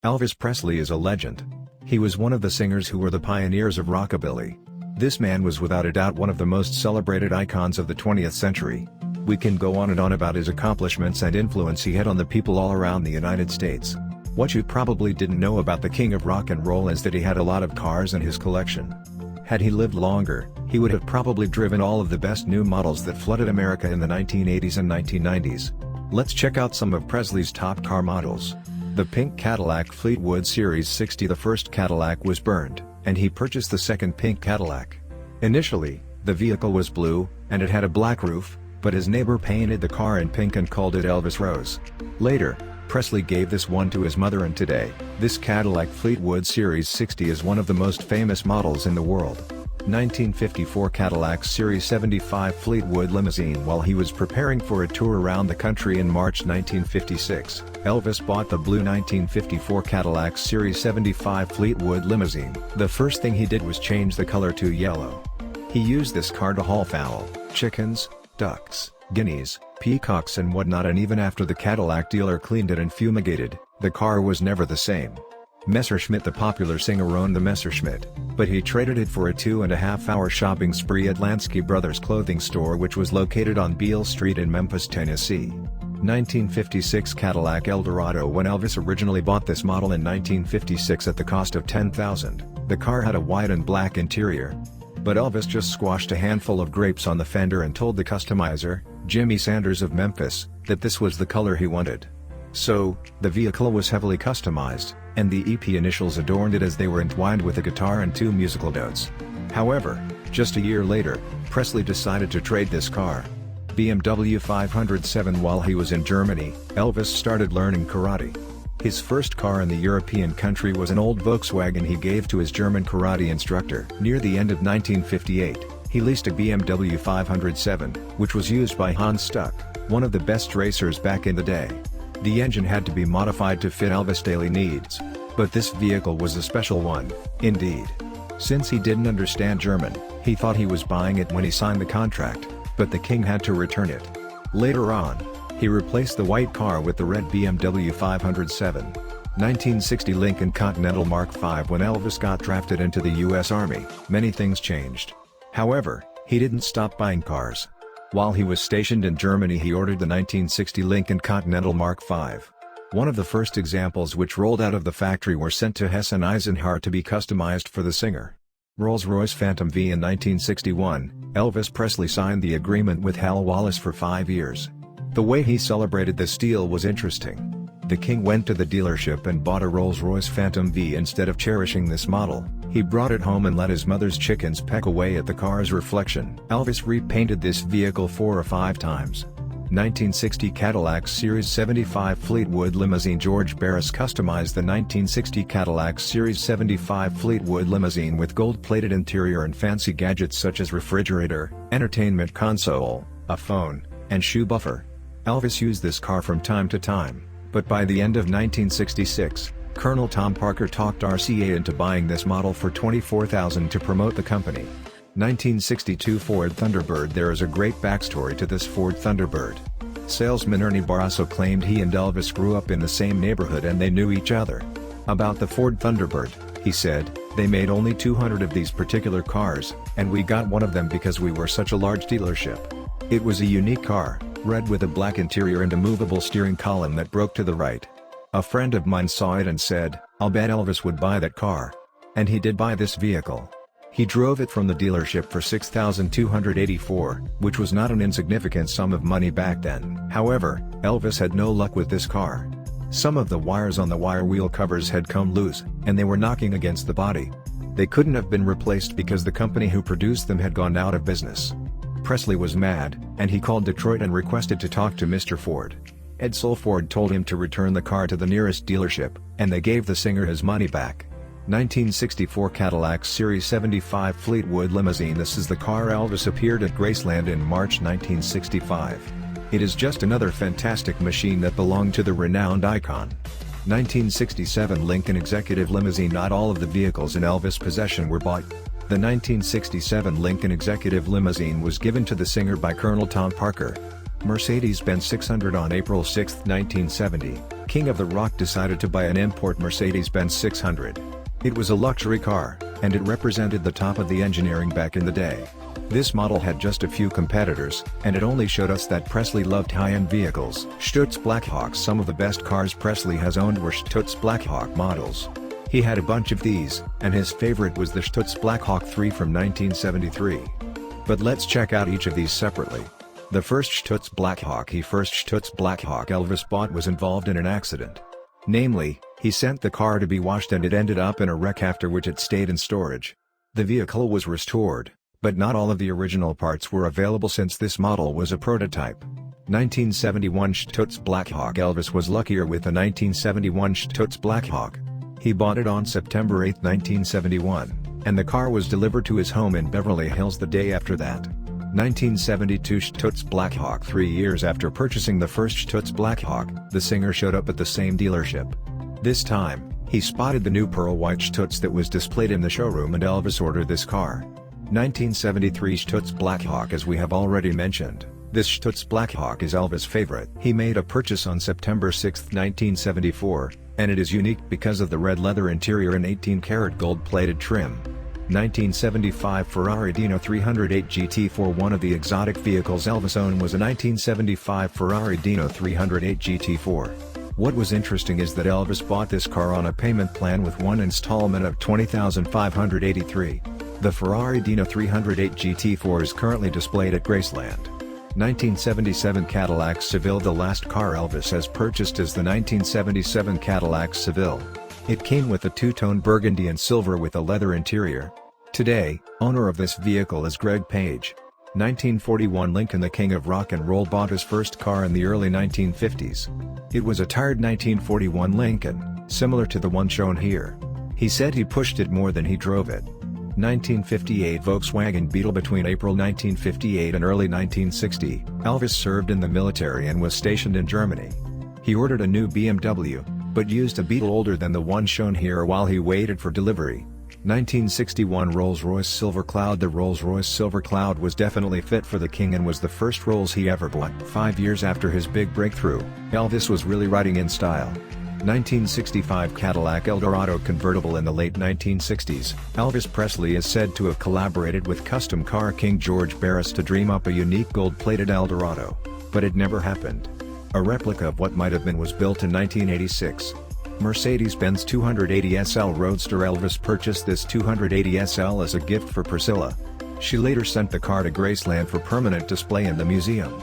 Elvis Presley is a legend. He was one of the singers who were the pioneers of rockabilly. This man was without a doubt one of the most celebrated icons of the 20th century. We can go on and on about his accomplishments and influence he had on the people all around the United States. What you probably didn't know about the king of rock and roll is that he had a lot of cars in his collection. Had he lived longer, he would have probably driven all of the best new models that flooded America in the 1980s and 1990s. Let's check out some of Presley's top car models. The pink Cadillac Fleetwood Series 60. The first Cadillac was burned, and he purchased the second pink Cadillac. Initially, the vehicle was blue, and it had a black roof, but his neighbor painted the car in pink and called it Elvis Rose. Later, Presley gave this one to his mother, and today, this Cadillac Fleetwood Series 60 is one of the most famous models in the world. 1954 Cadillac Series 75 Fleetwood Limousine. While he was preparing for a tour around the country in March 1956, Elvis bought the blue 1954 Cadillac Series 75 Fleetwood Limousine. The first thing he did was change the color to yellow. He used this car to haul fowl, chickens, ducks, guineas, peacocks and whatnot, and even after the Cadillac dealer cleaned it and fumigated, the car was never the same. Messerschmitt, the popular singer, owned the Messerschmitt, but he traded it for a 2.5-hour shopping spree at Lansky Brothers clothing store, which was located on Beale Street in Memphis, Tennessee. 1956 Cadillac Eldorado. When Elvis originally bought this model in 1956 at the cost of $10,000, the car had a white and black interior. But Elvis just squashed a handful of grapes on the fender and told the customizer, Jimmy Sanders of Memphis, that this was the color he wanted. So, the vehicle was heavily customized, and the EP initials adorned it as they were entwined with a guitar and 2 musical notes. However, just a year later, Presley decided to trade this car. BMW 507. While he was in Germany, Elvis started learning karate. His first car in the European country was an old Volkswagen he gave to his German karate instructor. Near the end of 1958, he leased a BMW 507, which was used by Hans Stuck, one of the best racers back in the day. The engine had to be modified to fit Elvis' daily needs. But this vehicle was a special one, indeed. Since he didn't understand German, he thought he was buying it when he signed the contract, but the king had to return it. Later on, he replaced the white car with the red BMW 507. 1960 Lincoln Continental Mark V. When Elvis got drafted into the U.S. Army, many things changed. However, he didn't stop buying cars. While he was stationed in Germany, he ordered the 1960 Lincoln Continental Mark V. One of the first examples which rolled out of the factory were sent to Hess and Eisenhart to be customized for the singer. Rolls-Royce Phantom V. In 1961, Elvis Presley signed the agreement with Hal Wallis for 5 years. The way he celebrated this deal was interesting. The king went to the dealership and bought a Rolls-Royce Phantom V. Instead of cherishing this model, he brought it home and let his mother's chickens peck away at the car's reflection. Elvis repainted this vehicle 4 or 5 times. 1960 Cadillac Series 75 Fleetwood Limousine. George Barris customized the 1960 Cadillac Series 75 Fleetwood Limousine with gold-plated interior and fancy gadgets such as refrigerator, entertainment console, a phone, and shoe buffer. Elvis used this car from time to time, but by the end of 1966, Colonel Tom Parker talked RCA into buying this model for $24,000 to promote the company. 1962 Ford Thunderbird. There is a great backstory to this Ford Thunderbird. Salesman Ernie Barrasso claimed he and Elvis grew up in the same neighborhood and they knew each other. About the Ford Thunderbird, he said, "They made only 200 of these particular cars, and we got one of them because we were such a large dealership. It was a unique car, red with a black interior and a movable steering column that broke to the right. A friend of mine saw it and said, 'I'll bet Elvis would buy that car.' And he did buy this vehicle. He drove it from the dealership for $6,284, which was not an insignificant sum of money back then. However, Elvis had no luck with this car. Some of the wires on the wire wheel covers had come loose, and they were knocking against the body. They couldn't have been replaced because the company who produced them had gone out of business. Presley was mad, and he called Detroit and requested to talk to Mr. Ford. Edsel Ford told him to return the car to the nearest dealership, and they gave the singer his money back. 1964 Cadillac Series 75 Fleetwood Limousine. This is the car Elvis appeared at Graceland in March 1965. It is just another fantastic machine that belonged to the renowned icon. 1967 Lincoln Executive Limousine. Not all of the vehicles in Elvis' possession were bought. The 1967 Lincoln Executive Limousine was given to the singer by Colonel Tom Parker. Mercedes-Benz 600 on April 6, 1970. King of the Rock decided to buy an import Mercedes-Benz 600. It was a luxury car, and it represented the top of the engineering back in the day. This model had just a few competitors, and it only showed us that Presley loved high-end vehicles. Stutz Blackhawks. Some of the best cars Presley has owned were Stutz Blackhawk models. He had a bunch of these, and his favorite was the Stutz Blackhawk 3 from 1973. But let's check out each of these separately. The first Stutz Blackhawk Elvis bought was involved in an accident. Namely, he sent the car to be washed and it ended up in a wreck, after which it stayed in storage. The vehicle was restored, but not all of the original parts were available since this model was a prototype. 1971 Stutz Blackhawk. Elvis was luckier with the 1971 Stutz Blackhawk. He bought it on September 8, 1971, and the car was delivered to his home in Beverly Hills the day after that. 1972 Stutz Blackhawk. 3 years after purchasing the first Stutz Blackhawk, the singer showed up at the same dealership. This time, he spotted the new pearl white Stutz that was displayed in the showroom, and Elvis ordered this car. 1973 Stutz Blackhawk. As we have already mentioned, this Stutz Blackhawk is Elvis' favorite. He made a purchase on September 6, 1974, and it is unique because of the red leather interior and 18-karat gold-plated trim. 1975 Ferrari Dino 308 GT4. One of the exotic vehicles Elvis owned was a 1975 Ferrari Dino 308 GT4. What was interesting is that Elvis bought this car on a payment plan with one installment of $20,583. The Ferrari Dino 308 GT4 is currently displayed at Graceland. 1977 Cadillac Seville. The last car Elvis has purchased is the 1977 Cadillac Seville. It came with a two-tone burgundy and silver with a leather interior. Today, owner of this vehicle is Greg Page. 1941 Lincoln. The king of rock and roll bought his first car in the early 1950s. It was a tired 1941 Lincoln, similar to the one shown here. He said he pushed it more than he drove it. 1958 Volkswagen Beetle. Between April 1958 and early 1960, Elvis served in the military and was stationed in Germany. He ordered a new BMW, but used a Beetle older than the one shown here while he waited for delivery. 1961 Rolls-Royce Silver Cloud. The Rolls-Royce Silver Cloud was definitely fit for the king and was the first Rolls he ever bought. 5 years after his big breakthrough, Elvis was really riding in style. 1965 Cadillac Eldorado convertible. In the late 1960s, Elvis Presley is said to have collaborated with custom car king George Barris to dream up a unique gold-plated Eldorado, but it never happened. A replica of what might have been was built in 1986. Mercedes-Benz 280 SL Roadster. Elvis purchased this 280 SL as a gift for Priscilla. She later sent the car to Graceland for permanent display in the museum.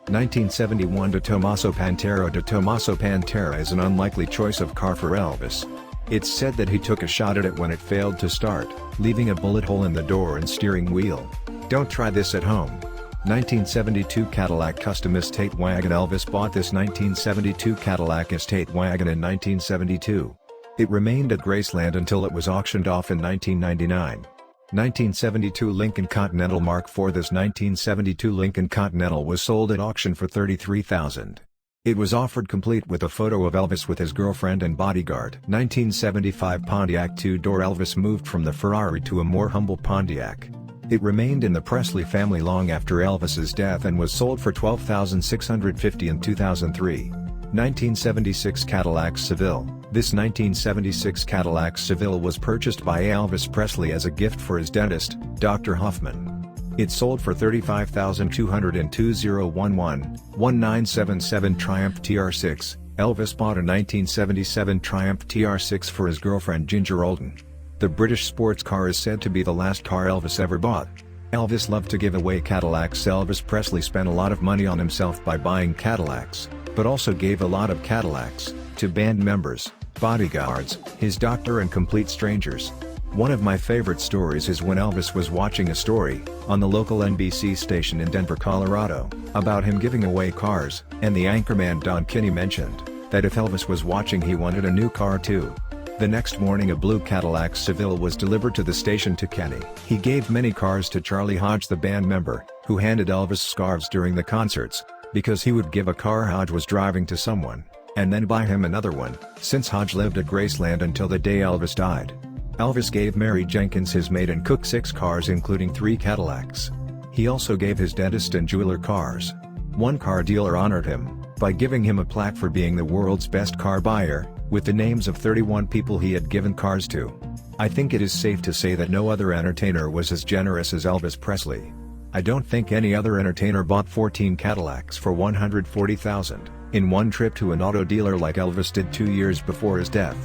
1971 De Tomaso Pantera. De Tomaso Pantera is an unlikely choice of car for Elvis. It's said that he took a shot at it when it failed to start, leaving a bullet hole in the door and steering wheel. Don't try this at home. 1972 Cadillac Custom Estate Wagon. Elvis bought this 1972 Cadillac Estate Wagon in 1972. It remained at Graceland until it was auctioned off in 1999. 1972 Lincoln Continental Mark IV. This 1972 Lincoln Continental was sold at auction for $33,000. It was offered complete with a photo of Elvis with his girlfriend and bodyguard. 1975 Pontiac two-door. Elvis moved from the Ferrari to a more humble Pontiac. It remained in the Presley family long after Elvis's death and was sold for $12,650 in 2003. 1976 Cadillac Seville. This 1976 Cadillac Seville was purchased by Elvis Presley as a gift for his dentist, Dr. Hoffman. It sold for $35,200 in 2011-1977 Triumph TR6. Elvis bought a 1977 Triumph TR6 for his girlfriend Ginger Alden. The British sports car is said to be the last car Elvis ever bought. Elvis loved to give away Cadillacs. Elvis Presley spent a lot of money on himself by buying Cadillacs, but also gave a lot of Cadillacs to band members, bodyguards, his doctor and complete strangers. One of my favorite stories is when Elvis was watching a story on the local NBC station in Denver, Colorado, about him giving away cars, and the anchorman Don Kinney mentioned that if Elvis was watching he wanted a new car too. The next morning a blue Cadillac Seville was delivered to the station to Kenny. He gave many cars to Charlie Hodge, the band member, who handed Elvis scarves during the concerts, because he would give a car Hodge was driving to someone, and then buy him another one, since Hodge lived at Graceland until the day Elvis died. Elvis gave Mary Jenkins, his maid and cook, 6 cars including 3 Cadillacs. He also gave his dentist and jeweler cars. One car dealer honored him by giving him a plaque for being the world's best car buyer, with the names of 31 people he had given cars to. I think it is safe to say that no other entertainer was as generous as Elvis Presley. I don't think any other entertainer bought 14 Cadillacs for $140,000 in one trip to an auto dealer like Elvis did 2 years before his death.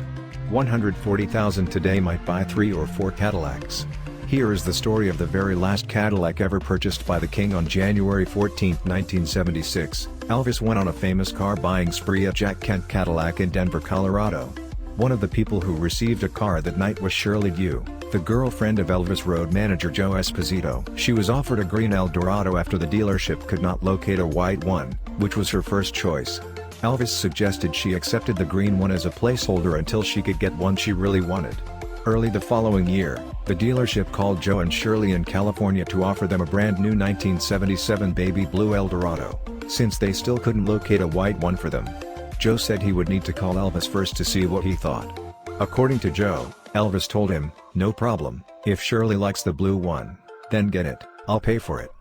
$140,000 today might buy 3 or 4 Cadillacs. Here is the story of the very last Cadillac ever purchased by the king on January 14, 1976. Elvis went on a famous car buying spree at Jack Kent Cadillac in Denver, Colorado. One of the people who received a car that night was Shirley Dew, the girlfriend of Elvis road manager Joe Esposito. She was offered a green Eldorado after the dealership could not locate a white one, which was her first choice. Elvis suggested she accepted the green one as a placeholder until she could get one she really wanted. Early the following year, the dealership called Joe and Shirley in California to offer them a brand new 1977 baby blue Eldorado, since they still couldn't locate a white one for them. Joe said he would need to call Elvis first to see what he thought. According to Joe, Elvis told him, "No problem, if Shirley likes the blue one, then get it, I'll pay for it."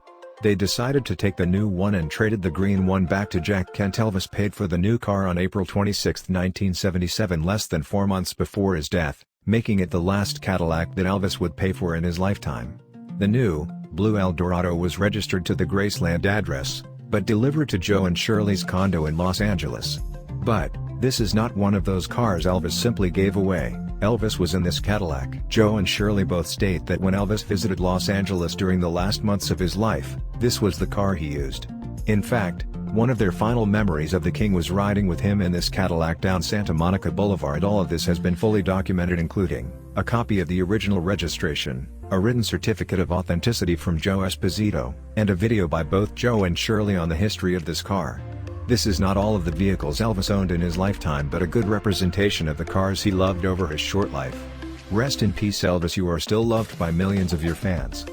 They decided to take the new one and traded the green one back to Jack Kent. Elvis paid for the new car on April 26, 1977, less than 4 months before his death, making it the last Cadillac that Elvis would pay for in his lifetime. The new, blue Eldorado was registered to the Graceland address, but delivered to Joe and Shirley's condo in Los Angeles. But, this is not one of those cars Elvis simply gave away. Elvis was in this Cadillac. Joe and Shirley both state that when Elvis visited Los Angeles during the last months of his life, this was the car he used. In fact, one of their final memories of the king was riding with him in this Cadillac down Santa Monica Boulevard. All of this has been fully documented, including a copy of the original registration, a written certificate of authenticity from Joe Esposito, and a video by both Joe and Shirley on the history of this car. This is not all of the vehicles Elvis owned in his lifetime, but a good representation of the cars he loved over his short life. Rest in peace, Elvis. You are still loved by millions of your fans.